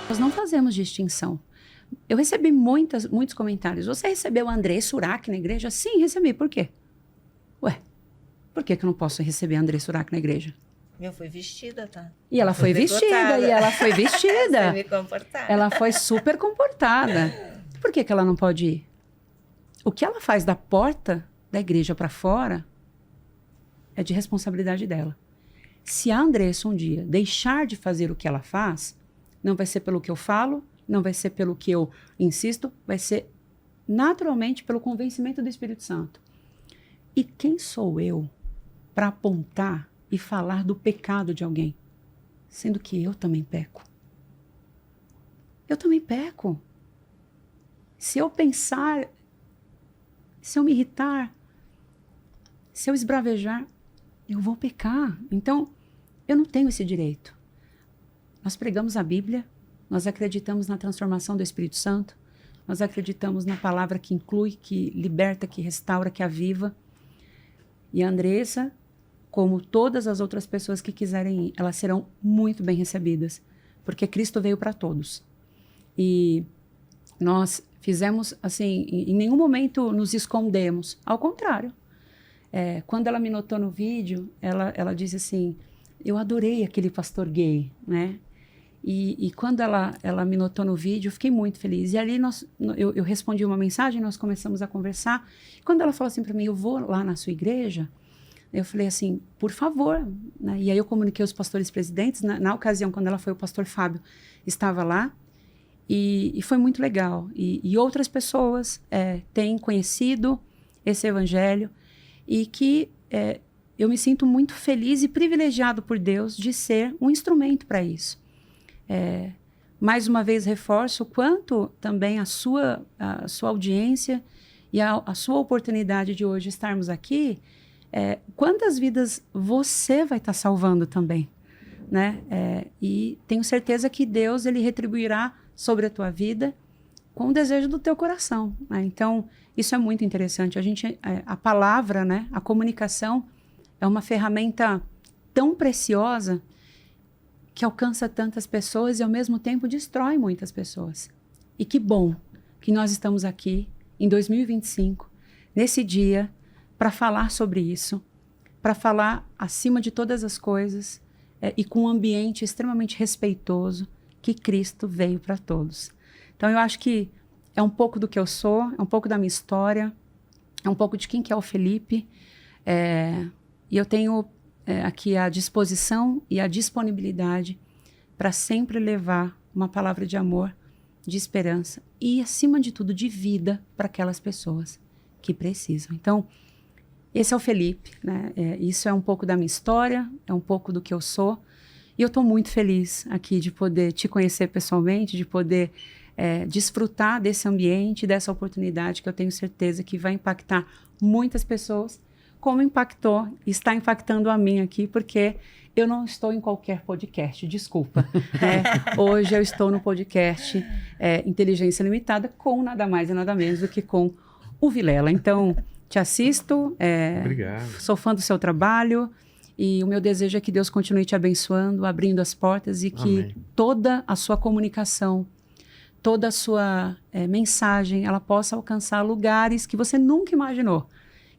Nós não fazemos distinção. Eu recebi muitos comentários. Você recebeu a André Surak na igreja? Sim, recebi. Por quê? Ué, por que eu não posso receber a André Surak na igreja? Eu fui vestida, tá? E ela foi vestida, e ela foi vestida. me comportar. Ela foi super comportada. Por que ela não pode ir? O que ela faz da porta da igreja para fora é de responsabilidade dela. Se a Andressa um dia deixar de fazer o que ela faz, não vai ser pelo que eu falo, não vai ser pelo que eu insisto, vai ser naturalmente pelo convencimento do Espírito Santo. E quem sou eu para apontar e falar do pecado de alguém? Sendo que eu também peco. Eu também peco. Se eu pensar, se eu me irritar, se eu esbravejar, eu vou pecar. Então, eu não tenho esse direito. Nós pregamos a Bíblia, nós acreditamos na transformação do Espírito Santo, nós acreditamos na palavra que inclui, que liberta, que restaura, que aviva. E a Andressa, como todas as outras pessoas que quiserem ir, elas serão muito bem recebidas, porque Cristo veio para todos. E nós fizemos assim, em nenhum momento nos escondemos, ao contrário. Quando ela me notou no vídeo, ela disse assim, eu adorei aquele pastor gay, né? E quando ela me notou no vídeo, eu fiquei muito feliz. E ali eu respondi uma mensagem, nós começamos a conversar. Quando ela falou assim para mim, eu vou lá na sua igreja, eu falei assim, por favor. Né? E aí eu comuniquei os pastores presidentes. Na ocasião, quando ela foi, o pastor Fábio estava lá. E foi muito legal. E outras pessoas têm conhecido esse evangelho. E que eu me sinto muito feliz e privilegiado por Deus de ser um instrumento para isso. Mais uma vez reforço o quanto também a sua audiência e a sua oportunidade de hoje estarmos aqui, quantas vidas você vai estar salvando também, né? E tenho certeza que Deus ele retribuirá sobre a tua vida com o desejo do teu coração, né? Então, isso é muito interessante. A palavra, né, a comunicação é uma ferramenta tão preciosa que alcança tantas pessoas e, ao mesmo tempo, destrói muitas pessoas. E que bom que nós estamos aqui, em 2025, nesse dia, para falar sobre isso, para falar, acima de todas as coisas, e com um ambiente extremamente respeitoso, que Cristo veio para todos. Então, eu acho que é um pouco do que eu sou, é um pouco da minha história, é um pouco de quem que é o Felipe, e eu tenho aqui a disposição e a disponibilidade para sempre levar uma palavra de amor, de esperança e, acima de tudo, de vida para aquelas pessoas que precisam. Então, esse é o Felipe, né? Isso é um pouco da minha história, é um pouco do que eu sou. E eu estou muito feliz aqui de poder te conhecer pessoalmente, de poder desfrutar desse ambiente, dessa oportunidade que eu tenho certeza que vai impactar muitas pessoas, como impactou e está impactando a mim aqui, porque eu não estou em qualquer podcast, desculpa. Hoje eu estou no podcast Inteligência Limitada com nada mais e nada menos do que com o Vilela. Então, te assisto, Obrigado. Sou fã do seu trabalho e o meu desejo é que Deus continue te abençoando, abrindo as portas e que Amém. toda a sua comunicação, toda a sua mensagem, ela possa alcançar lugares que você nunca imaginou,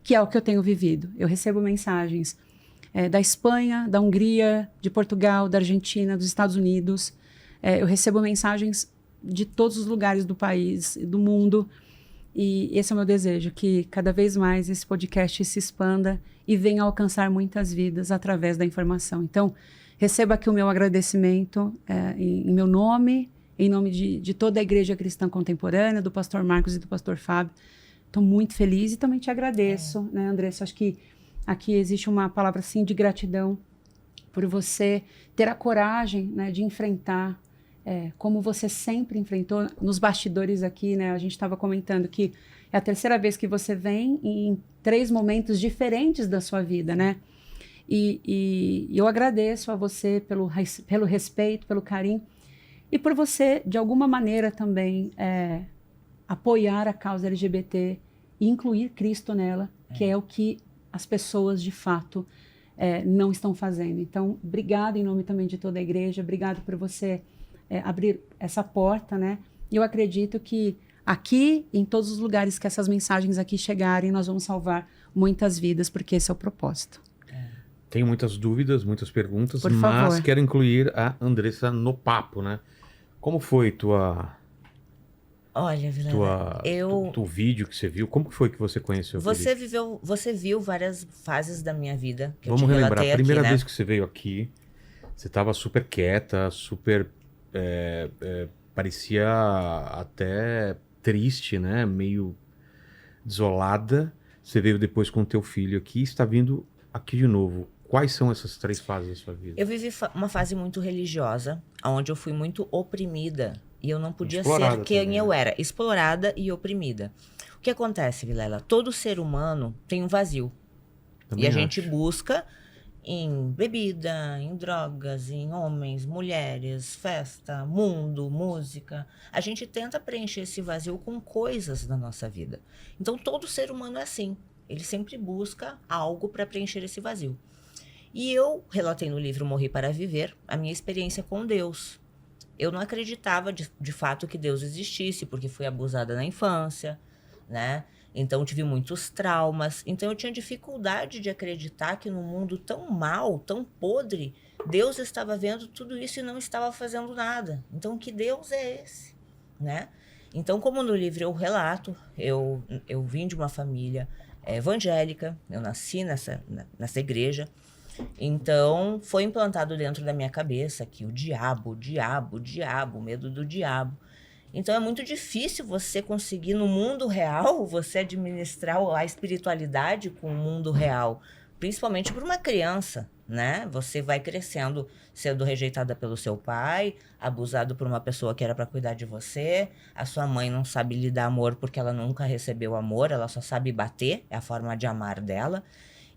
que é o que eu tenho vivido. Eu recebo mensagens da Espanha, da Hungria, de Portugal, da Argentina, dos Estados Unidos. Eu recebo mensagens de todos os lugares do país, do mundo. E esse é o meu desejo, que cada vez mais esse podcast se expanda e venha alcançar muitas vidas através da informação. Então, receba aqui o meu agradecimento em meu nome, em nome de toda a Igreja Cristã Contemporânea, do pastor Marcos e do pastor Fábio. Estou muito feliz e também te agradeço, né, Andressa? Acho que aqui existe uma palavra, assim, de gratidão por você ter a coragem, né, de enfrentar, como você sempre enfrentou nos bastidores aqui, né? A gente estava comentando que é a terceira vez que você vem em 3 momentos diferentes da sua vida, né? E eu agradeço a você pelo respeito, pelo carinho e por você, de alguma maneira, também apoiar a causa LGBT e incluir Cristo nela, que é o que as pessoas, de fato, não estão fazendo. Então, obrigado em nome também de toda a igreja, obrigado por você abrir essa porta, né? E eu acredito que aqui, em todos os lugares que essas mensagens aqui chegarem, nós vamos salvar muitas vidas, porque esse é o propósito. Tenho muitas dúvidas, muitas perguntas, Por mas favor. quero incluir a Andressa no papo, né? Como foi Olha, Vilela, tu vídeo que você viu? Como que foi que você conheceu o Felipe? você viu várias fases da minha vida que eu Vamos te relembrar, relatei a primeira aqui, né? vez que você veio aqui, você estava super quieta, super... parecia até triste, né? Meio desolada. Você veio depois com o teu filho aqui e está vindo aqui de novo. Quais são essas 3 fases da sua vida? Eu vivi uma fase muito religiosa, onde eu fui muito oprimida e eu não podia Explorada ser quem também, eu né? era, explorada e oprimida. O que acontece, Vilela? Todo ser humano tem um vazio. Também E a gente acho. busca em bebida, em drogas, em homens, mulheres, festa, mundo, música. A gente tenta preencher esse vazio com coisas da nossa vida. Então, todo ser humano é assim. Ele sempre busca algo para preencher esse vazio. E eu relatei no livro Morri para Viver a minha experiência com Deus. Eu não acreditava de fato que Deus existisse, porque fui abusada na infância, né? Então tive muitos traumas. Então eu tinha dificuldade de acreditar que num mundo tão mau, tão podre, Deus estava vendo tudo isso e não estava fazendo nada. Então que Deus é esse, né? Então, como no livro eu relato, eu vim de uma família evangélica, eu nasci nessa igreja. Então, foi implantado dentro da minha cabeça que o diabo, o medo do diabo. Então, é muito difícil você conseguir, no mundo real, você administrar a espiritualidade com o mundo real. Principalmente para uma criança, né? Você vai crescendo, sendo rejeitada pelo seu pai, abusado por uma pessoa que era para cuidar de você. A sua mãe não sabe lhe dar amor porque ela nunca recebeu amor, ela só sabe bater, é a forma de amar dela.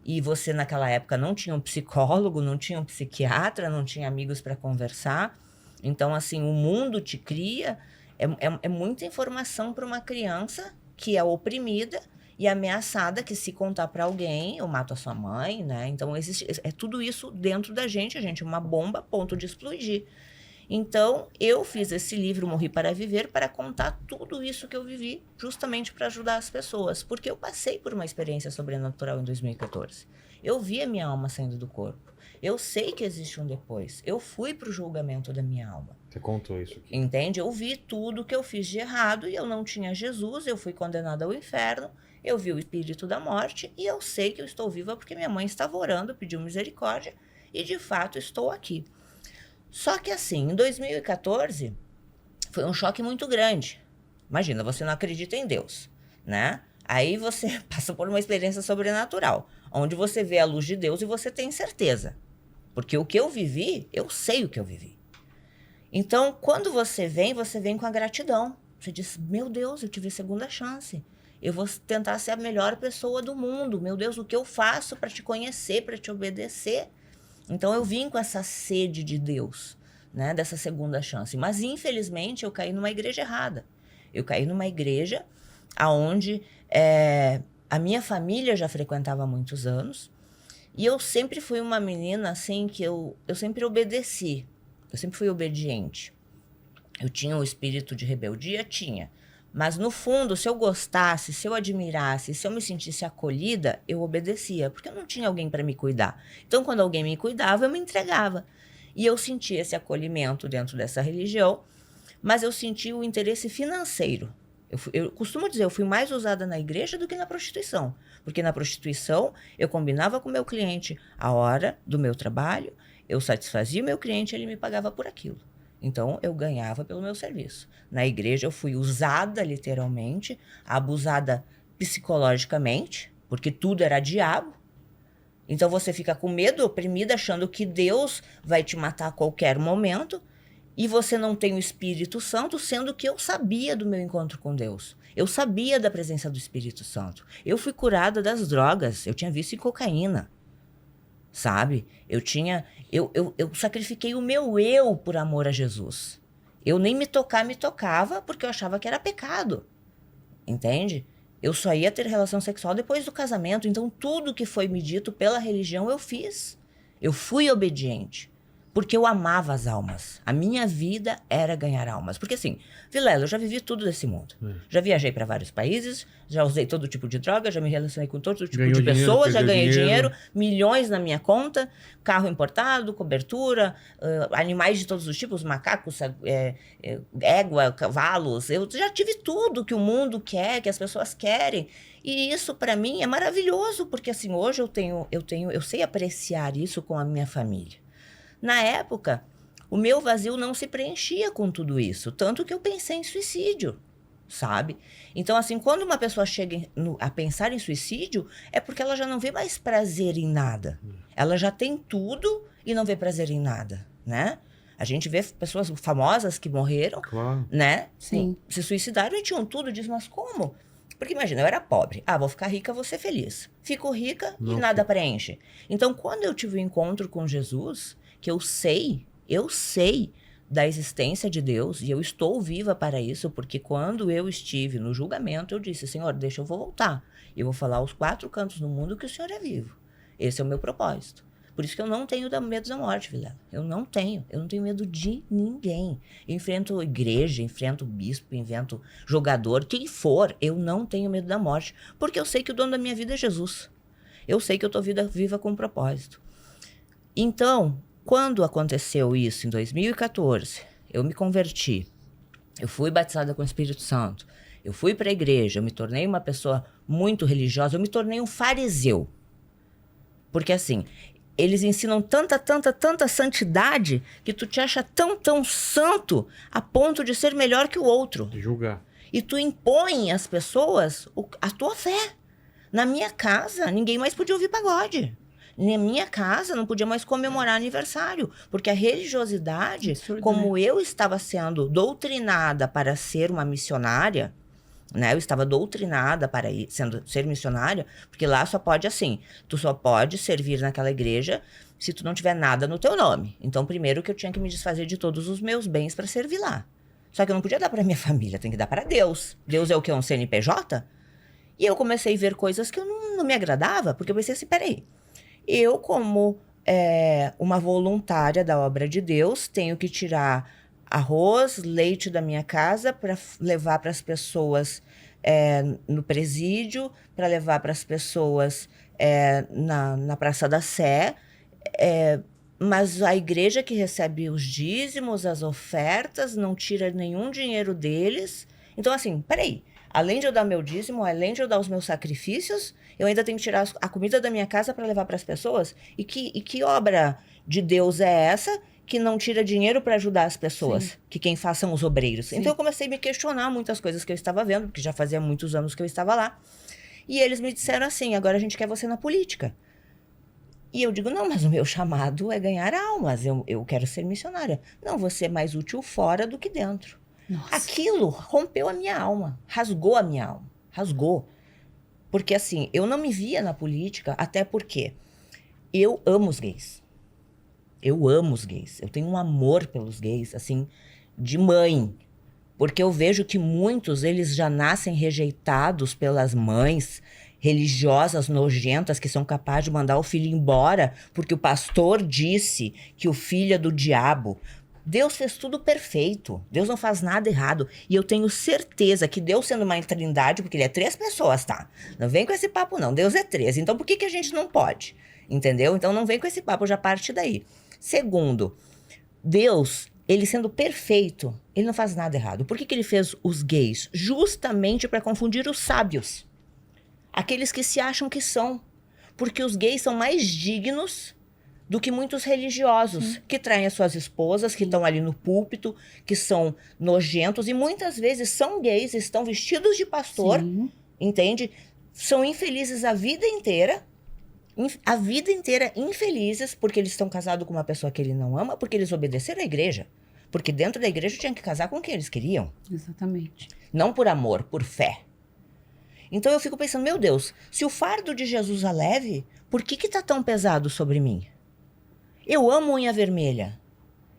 E você, naquela época, não tinha um psicólogo, não tinha um psiquiatra, não tinha amigos para conversar. Então, assim, o mundo te cria. É muita informação para uma criança que é oprimida e ameaçada, que se contar para alguém, eu mato a sua mãe, né? Então, é tudo isso dentro da gente. A gente é uma bomba a ponto de explodir. Então, eu fiz esse livro, Morri para Viver, para contar tudo isso que eu vivi, justamente para ajudar as pessoas. Porque eu passei por uma experiência sobrenatural em 2014. Eu vi a minha alma saindo do corpo. Eu sei que existe um depois. Eu fui para o julgamento da minha alma. Você contou isso aqui. Entende? Eu vi tudo que eu fiz de errado e eu não tinha Jesus, eu fui condenada ao inferno, eu vi o espírito da morte e eu sei que eu estou viva porque minha mãe estava orando, pediu misericórdia e de fato estou aqui. Só que assim, em 2014, foi um choque muito grande. Imagina, você não acredita em Deus, né? Aí você passa por uma experiência sobrenatural, onde você vê a luz de Deus e você tem certeza. Porque o que eu vivi, eu sei o que eu vivi. Então, quando você vem com a gratidão. Você diz, meu Deus, eu tive segunda chance. Eu vou tentar ser a melhor pessoa do mundo. Meu Deus, o que eu faço para te conhecer, para te obedecer? Então, eu vim com essa sede de Deus, né? Dessa segunda chance. Mas, infelizmente, eu caí numa igreja errada. Eu caí numa igreja onde a minha família já frequentava há muitos anos. E eu sempre fui uma menina, assim, que eu sempre obedeci. Eu sempre fui obediente. Eu tinha um espírito de rebeldia? Tinha. Mas, no fundo, se eu gostasse, se eu admirasse, se eu me sentisse acolhida, eu obedecia, porque eu não tinha alguém para me cuidar. Então, quando alguém me cuidava, eu me entregava. E eu sentia esse acolhimento dentro dessa religião, mas eu sentia o interesse financeiro. Eu costumo dizer, eu fui mais usada na igreja do que na prostituição. Porque na prostituição, eu combinava com o meu cliente a hora do meu trabalho, eu satisfazia o meu cliente e ele me pagava por aquilo. Então, eu ganhava pelo meu serviço. Na igreja, eu fui usada literalmente, abusada psicologicamente, porque tudo era diabo. Então, você fica com medo, oprimida, achando que Deus vai te matar a qualquer momento, e você não tem o Espírito Santo, sendo que eu sabia do meu encontro com Deus. Eu sabia da presença do Espírito Santo. Eu fui curada das drogas, eu tinha vício em cocaína. Sabe? Eu sacrifiquei o meu eu por amor a Jesus. Eu nem me tocava porque eu achava que era pecado. Entende? Eu só ia ter relação sexual depois do casamento. Então, tudo que foi me dito pela religião, eu fiz. Eu fui obediente. Porque eu amava as almas. A minha vida era ganhar almas. Porque assim, Vilela, eu já vivi tudo desse mundo. Já viajei para vários países, já usei todo tipo de droga, já me relacionei com todo tipo de pessoas, já ganhei dinheiro, milhões na minha conta, carro importado, cobertura, animais de todos os tipos, macacos, égua, cavalos. Eu já tive tudo que o mundo quer, que as pessoas querem. E isso para mim é maravilhoso, porque assim, hoje eu sei apreciar isso com a minha família. Na época, o meu vazio não se preenchia com tudo isso, tanto que eu pensei em suicídio, sabe? Então, assim, quando uma pessoa chega a pensar em suicídio, é porque ela já não vê mais prazer em nada. Ela já tem tudo e não vê prazer em nada, né? A gente vê pessoas famosas que morreram, Claro. né? Sim. Se suicidaram e tinham tudo, diz, mas como? Porque imagina, eu era pobre. Vou ficar rica, vou ser feliz. Fico rica e nada preenche. Então, quando eu tive o encontro com Jesus, que eu sei da existência de Deus e eu estou viva para isso, porque quando eu estive no julgamento, eu disse, Senhor, deixa eu voltar. Eu vou falar aos 4 cantos do mundo que o Senhor é vivo. Esse é o meu propósito. Por isso que eu não tenho medo da morte, Vilela. Eu não tenho medo de ninguém. Eu enfrento igreja, enfrento bispo, enfrento jogador, quem for, eu não tenho medo da morte, porque eu sei que o dono da minha vida é Jesus. Eu sei que eu estou viva com um propósito. Então, quando aconteceu isso, em 2014, eu me converti, eu fui batizada com o Espírito Santo, eu fui para a igreja, eu me tornei uma pessoa muito religiosa, eu me tornei um fariseu. Porque assim, eles ensinam tanta santidade que tu te acha tão santo a ponto de ser melhor que o outro. Julgar. E tu impõe às pessoas a tua fé. Na minha casa, ninguém mais podia ouvir pagode. Na minha casa, não podia mais comemorar aniversário. Porque a religiosidade, absurdo, como eu estava sendo doutrinada para ser uma missionária, né? Eu estava doutrinada para ser missionária, porque lá só pode assim, tu só pode servir naquela igreja se tu não tiver nada no teu nome. Então, primeiro que eu tinha que me desfazer de todos os meus bens para servir lá. Só que eu não podia dar para minha família, tem que dar para Deus. Deus é o que? Um CNPJ? E eu comecei a ver coisas que eu não me agradava, porque eu pensei assim, peraí, eu como uma voluntária da obra de Deus, tenho que tirar arroz, leite da minha casa para levar para as pessoas no presídio, para levar para as pessoas na Praça da Sé, mas a igreja que recebe os dízimos, as ofertas, não tira nenhum dinheiro deles. Então, assim, peraí, além de eu dar meu dízimo, além de eu dar os meus sacrifícios, eu ainda tenho que tirar a comida da minha casa para levar para as pessoas? E que obra de Deus é essa que não tira dinheiro para ajudar as pessoas? Sim. Que quem faz são os obreiros. Sim. Então eu comecei a me questionar muitas coisas que eu estava vendo, porque já fazia muitos anos que eu estava lá. E eles me disseram assim, agora a gente quer você na política. E eu digo, não, mas o meu chamado é ganhar almas, eu quero ser missionária. Não, você é mais útil fora do que dentro. Nossa. Aquilo rompeu a minha alma, rasgou a minha alma, rasgou. Porque assim, eu não me via na política, até porque eu amo os gays. Eu amo os gays. Eu tenho um amor pelos gays, assim, de mãe. Porque eu vejo que muitos, eles já nascem rejeitados pelas mães religiosas nojentas que são capazes de mandar o filho embora porque o pastor disse que o filho é do diabo. Deus fez tudo perfeito. Deus não faz nada errado. E eu tenho certeza que Deus, sendo uma trindade, porque ele é 3 pessoas, tá? Não vem com esse papo, não. Deus é 3. Então, por que a gente não pode? Entendeu? Então, não vem com esse papo, já parte daí. Segundo, Deus, ele sendo perfeito, ele não faz nada errado. Por que ele fez os gays? Justamente para confundir os sábios. Aqueles que se acham que são. Porque os gays são mais dignos do que muitos religiosos. Sim. Que traem as suas esposas, que estão ali no púlpito, que são nojentos, e muitas vezes são gays, estão vestidos de pastor, sim, entende? São infelizes a vida inteira infelizes, porque eles estão casados com uma pessoa que ele não ama, porque eles obedeceram à igreja. Porque dentro da igreja tinha que casar com quem eles queriam. Exatamente. Não por amor, por fé. Então eu fico pensando, meu Deus, se o fardo de Jesus é leve, por que tá tão pesado sobre mim? Eu amo unha vermelha.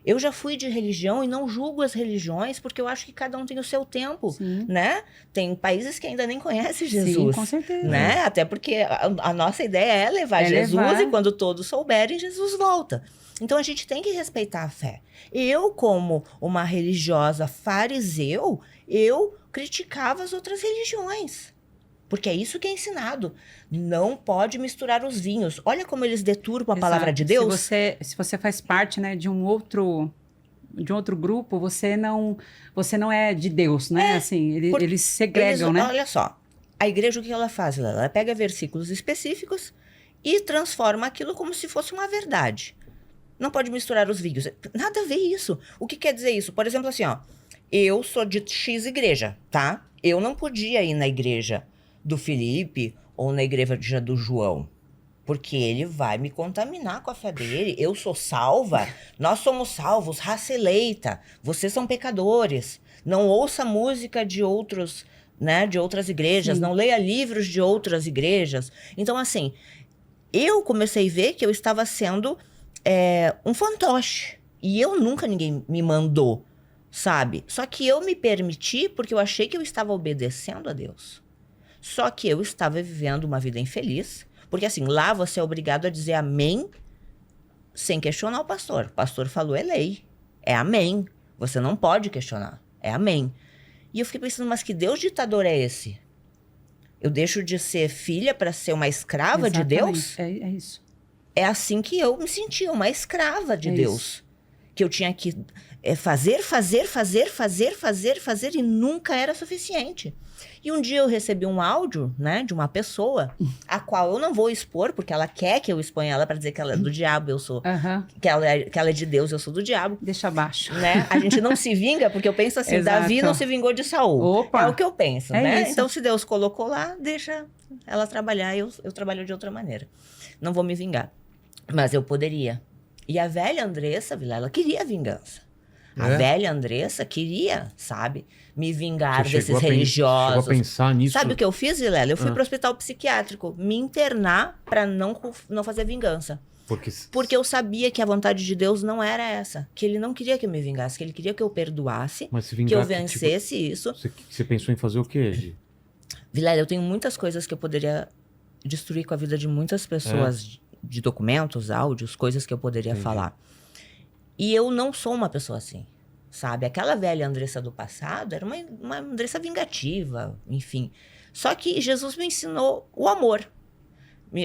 Eu já fui de religião e não julgo as religiões, porque eu acho que cada um tem o seu tempo, Sim. né? Tem países que ainda nem conhecem Jesus. Sim, com certeza. Né? Até porque a nossa ideia é levar Jesus levar. e quando todos souberem, Jesus volta. Então a gente tem que respeitar a fé. Eu, como uma religiosa fariseu, eu criticava as outras religiões. Porque é isso que é ensinado. Não pode misturar os vinhos. Olha como eles deturpam a palavra de Deus. Se você faz parte, né, de um outro grupo, você não é de Deus, né? Assim, eles segregam, né? Olha só, a igreja, o que ela faz? Ela pega versículos específicos e transforma aquilo como se fosse uma verdade. Não pode misturar os vinhos. Nada a ver isso. O que quer dizer isso? Por exemplo, assim, ó, eu sou de X igreja, tá? Eu não podia ir na igreja do Felipe ou na igreja do João, porque ele vai me contaminar com a fé dele. Eu sou salva, nós somos salvos, raça eleita, vocês são pecadores. Não ouça música de outros, né, de outras igrejas, não leia livros de outras igrejas. Então, assim, eu comecei a ver que eu estava sendo um fantoche. E ninguém me mandou, sabe? Só que eu me permiti porque eu achei que eu estava obedecendo a Deus. Só que eu estava vivendo uma vida infeliz, porque assim, lá você é obrigado a dizer amém sem questionar o pastor. O pastor falou, é lei, é amém. Você não pode questionar, é amém. E eu fiquei pensando, mas que Deus ditador é esse? Eu deixo de ser filha para ser uma escrava de Deus? É isso. É assim que eu me sentia, uma escrava de Deus. Isso. Que eu tinha que fazer e nunca era suficiente. E um dia eu recebi um áudio, né, de uma pessoa, a qual eu não vou expor, porque ela quer que eu exponha ela para dizer que ela é do diabo, eu sou. Que ela é de Deus, eu sou do diabo. Deixa abaixo. Né? A gente não se vinga, porque eu penso assim, Davi não se vingou de Saul. Opa. É o que eu penso, né? Isso. Então, se Deus colocou lá, deixa ela trabalhar, eu trabalho de outra maneira. Não vou me vingar. Mas eu poderia. E a velha Andressa, Vilela, ela queria vingança. A velha Andressa queria, sabe, me vingar desses religiosos. Chegou a pensar nisso? Sabe o que eu fiz, Vilela? Eu fui pro hospital psiquiátrico me internar para não fazer vingança. Porque eu sabia que a vontade de Deus não era essa. Que ele não queria que eu me vingasse, que ele queria que eu perdoasse, que eu vencesse isso. Você pensou em fazer o quê, Gi? Vilela, eu tenho muitas coisas que eu poderia destruir com a vida de muitas pessoas, de documentos, áudios, coisas que eu poderia falar. E eu não sou uma pessoa assim, sabe? Aquela velha Andressa do passado era uma Andressa vingativa, enfim. Só que Jesus me ensinou o amor.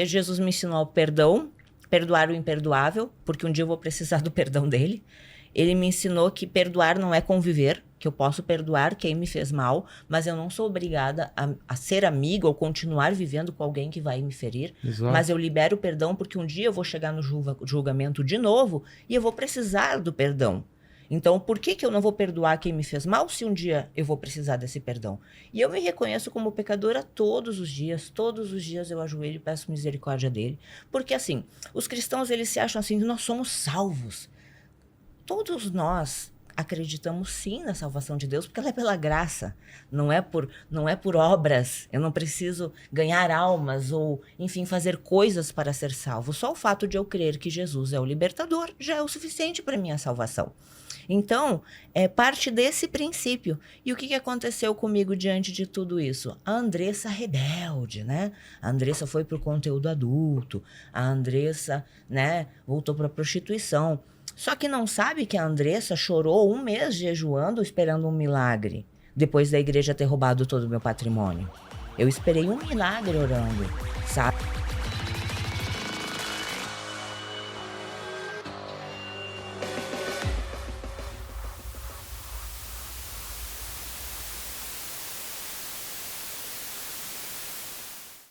Jesus me ensinou o perdão, perdoar o imperdoável, porque um dia eu vou precisar do perdão dele. Ele me ensinou que perdoar não é conviver, que eu posso perdoar quem me fez mal, mas eu não sou obrigada a ser amiga ou continuar vivendo com alguém que vai me ferir. Exato. Mas eu libero o perdão porque um dia eu vou chegar no julgamento de novo e eu vou precisar do perdão. Então, por que eu não vou perdoar quem me fez mal se um dia eu vou precisar desse perdão? E eu me reconheço como pecadora todos os dias eu ajoelho e peço misericórdia dele. Porque assim, os cristãos, eles se acham assim, nós somos salvos. Todos nós acreditamos sim na salvação de Deus, porque ela é pela graça, não é por obras. Eu não preciso ganhar almas ou, enfim, fazer coisas para ser salvo. Só o fato de eu crer que Jesus é o libertador já é o suficiente para minha salvação. Então, é parte desse princípio. E o que aconteceu comigo diante de tudo isso? A Andressa rebelde, né? A Andressa foi para o conteúdo adulto, a Andressa, né, voltou para a prostituição. Só que não sabe que a Andressa chorou 1 mês jejuando, esperando um milagre, depois da igreja ter roubado todo o meu patrimônio. Eu esperei um milagre orando, sabe?